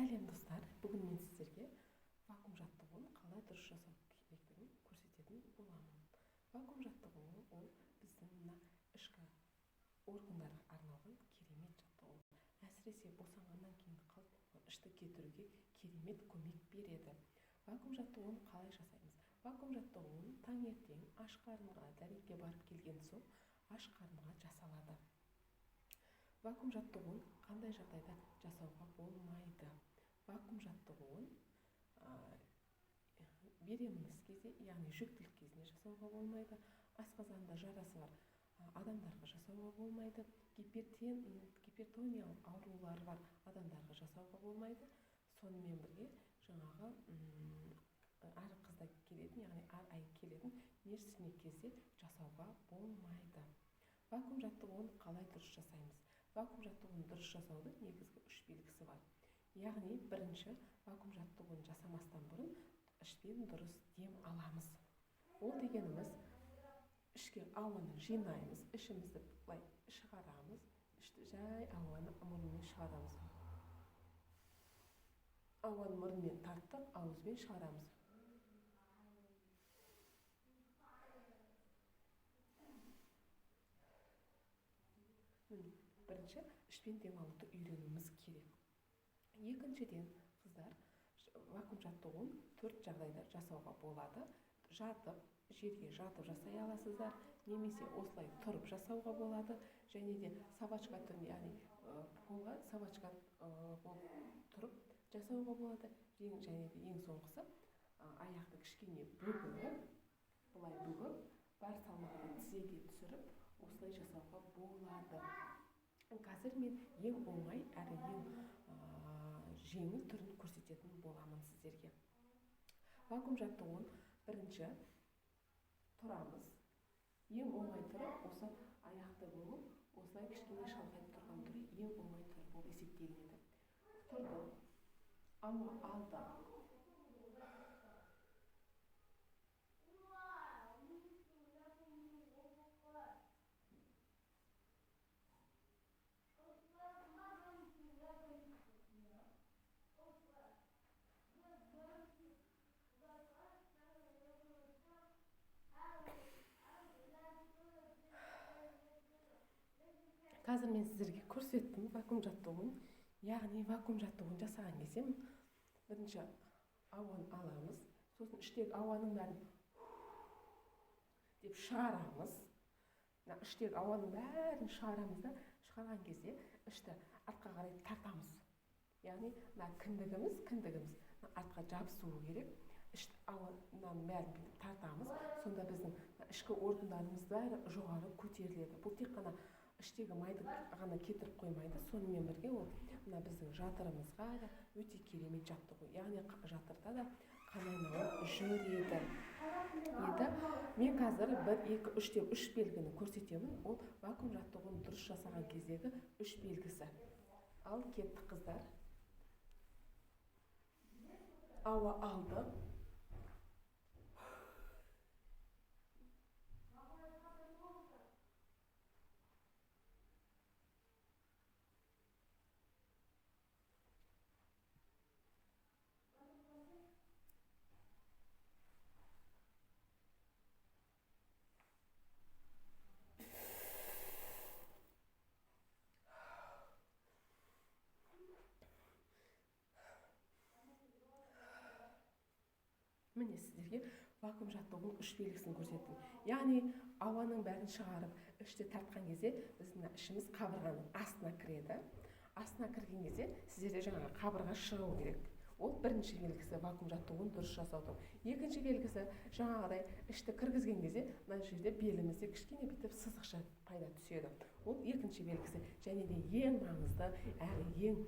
Сәлем достар, бүгін мен сіздерге вакуум жаттығуын қалай дұрыс жасау керектігін көрсететін боламын. Вакуум жаттығуы ол біздің мына ішкі органдарға арналған керемет жаттығу. Әсіресе босанғаннан кейін қалып қойған ішті кетіруге керемет көмек береді. Вакуум жаттығуын қалай жасаймыз? Вакуум жаттығуын таңертең аш қарынға дәретке барып келген соң аш қарынға жасалады. Вакуум жаттығуын қандай жағдайда жасауға болмайды? Вакуум жаттығуын беременность кезде, яғни жүктілік кезінде жасауға болмайды. Асқазанында жарасы бар адамдарға жасауға болмайды. Гипертониялық аурулары бар адамдарға жасауға болмайды. Сонымен бірге жаңағы әр қызда келетін, яғни әр ай келетін мерзімдік кезде жасауға болмайды. Вакуум жаттығуын қалай дұрыс жасаймыз? Вакуум жаттығуын дұрыс жасаудың негізгі 3 белгісі бар. Яғни бірінші, вакуум жаттығуын жасамастан бұрын ішпен дұрыс дем аламыз. Ол дегеніміз, ішке ауаны жинаймыз, ішімізді былай шығарамыз, ішті жай ауаны мұрнымен шығарамыз. Ауаны мұрнымен тарттық, ауызбен шығарамыз. Бірінші, ішпен дем алуды үйренуіміз керек. Екіншіден, қыздар, вакуум жаттығуын 4 жағдайда жасауға болады. Жатып, жерге жатып жасай аласыздар, немесе осылай тұрып жасауға болады, және де сабачка түрінде, яғни полға сабачка тұрып жасауға болады. Және де ең соңғысы, аяқты кішкене бүгіп, былай бүгіп, бар салмақты тізеге түсіріп, осылай жасауға болады. Қазір мен ең оңай әрі ең жеңіл түрін көрсететін боламын сіздерге. Вакуум жаттығуын бірінші тұрамыз. Ең оңай түрі осы аяқты болып, осылай кішкене шалқайып тұрған түрі ең оңай түрі болып есептелінеді. Тұрдық, ауа алдық. Қазір мен сіздерге көрсеттім вакуум жаттығуын. Яғни вакуум жаттығуын жасаған кезде бірінші ауаны аламыз, сосын іштегі ауаның бәрін деп шығарамыз. Іштегі ауаның бәрін шығарамыз да, шығарған кезде ішті артқа қарай тартамыз. Яғни кіндігіміз артқа жабысуы керек. Ішті ауаның бәрін тартамыз, сонда біздің ішкі органдарымыз бәрі жоғары көтеріледі. Бұл тек қана іштегі майды ғана кетіріп қоймайды, сонымен бірге ол біздің жатырымызға өте керемет жаттығу. Яғни жатырда да қан айналып жүреді. Енді мен қазір 1, 2, 3 деп 3 белгіні көрсетемін. Ол вакуум жаттығуын дұрыс жасаған кездегі 3 белгісі. Ал кеттік қыздар. Ауа алдық. Міне сіздерге вакуум жаттығуының 3 белгісін көрсеттім. Яғни ауаның бәрін шығарып, ішті тартқан кезде біздің ішіміз қабырғаның астына кіреді. Астына кірген кезде сіздерде жаңағы қабырға шығу керек. Ол бірінші белгісі вакуум жаттығуын дұрыс жасаудың. Екінші белгісі жаңағыдай ішті кіргізген кезде мына жерде белімізде кішкене бүйтіп сызықша пайда түседі. Ол екінші белгісі. Және де ең маңызды әрі ең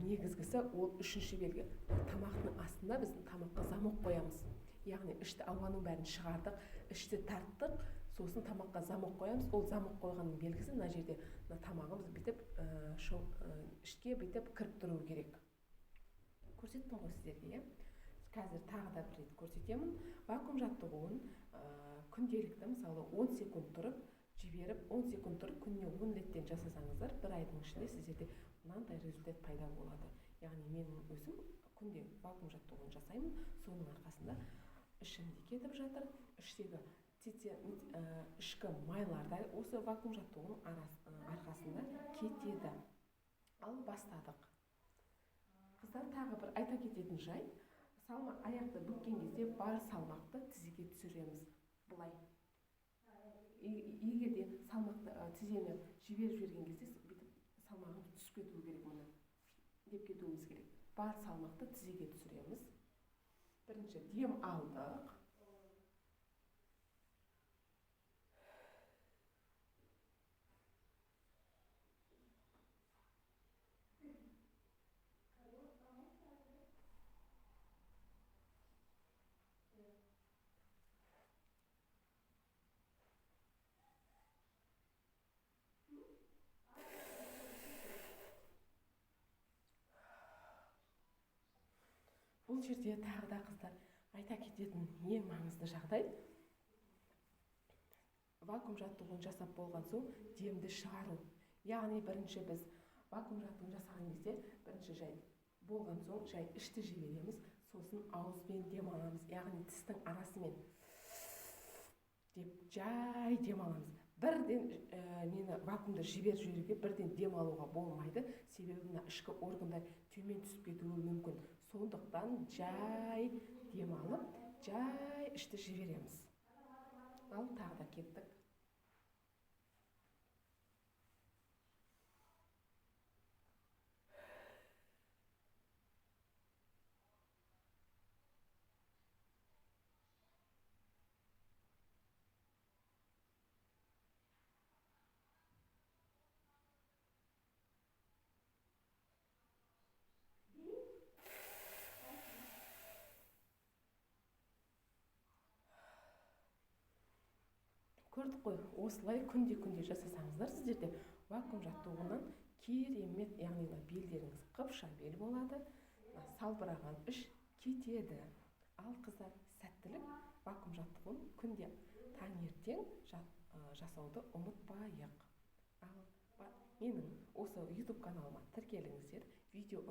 негізгісі ол үшінші белгі. Тамақтың астында біздің тамаққа замок қоямыз. Яғни ішті ауаның бәрін шығардық, ішті тарттық, сосын тамаққа замок қоямыз. Ол замок қойғанның белгісі мына жерде тамағымыз бүйтіп ішке бүйтіп кіріп тұруы керек. Көрсеттім ғой сіздерге. Қазір тағы да бір рет көрсетемін. Вакуум жаттығуын күнделікті, мысалы 10 секунд тұрып, жіберіп, 10 секунд тұрып, күніне 10 реттен жасасаңыздар, 1 айдың ішінде сіздерде мынандай результат пайда болады. яғни менің өзім күнде вакуум жаттығуын жасаймын. Соның арқасында ішім де кетіп жатыр. Іштегі ішкі майлар да осы вакуум жаттығуының арқасында кетеді. Ал бастадық. Қыздар, тағы бір айта кететін жай, аяқты бүккен кезде бар салмақты тізеге түсіреміз. Бұлай. Егер де салмақты тізені жіберіп жіберген кезде бүйтіп салмағымыз түсіп кетуі керек, мұны деп кетуіміз керек. Бар салмақты тізеге түсіреміз. Бірінші дем алдық. Бұл жерде тағы да қыздар айта кететін ең маңызды жағдай, вакуум жаттығуын жасап болған соң демді шығару. Яғни бірінші біз вакуум жаттығуын жасаған кезде бірінші жай болған соң жай ішті жібереміз, сосын ауызбен дем аламыз, яғни тістің арасымен деп жай дем аламыз. Бірден мені вакуумды жіберуге бірден дем алуға болмайды, себебі мына ішкі органдар төмен түсіп кетуі мүмкін. Сондықтан жай дем алып, жай ішті жібереміз. Ал тағы да кеттік. Көрдік қой, осылай күнде жасасаңыздар, сіздерде вакуум жаттығуынан керемет, яғни белдеріңіз қыпша бел болады, салбыраған іш кетеді. Ал қыздар, сәттілік, вакуум жаттығуын күнде таңертең жасауды ұмытпайық. Ал менің осы YouTube каналыма тіркеліңіздер, видео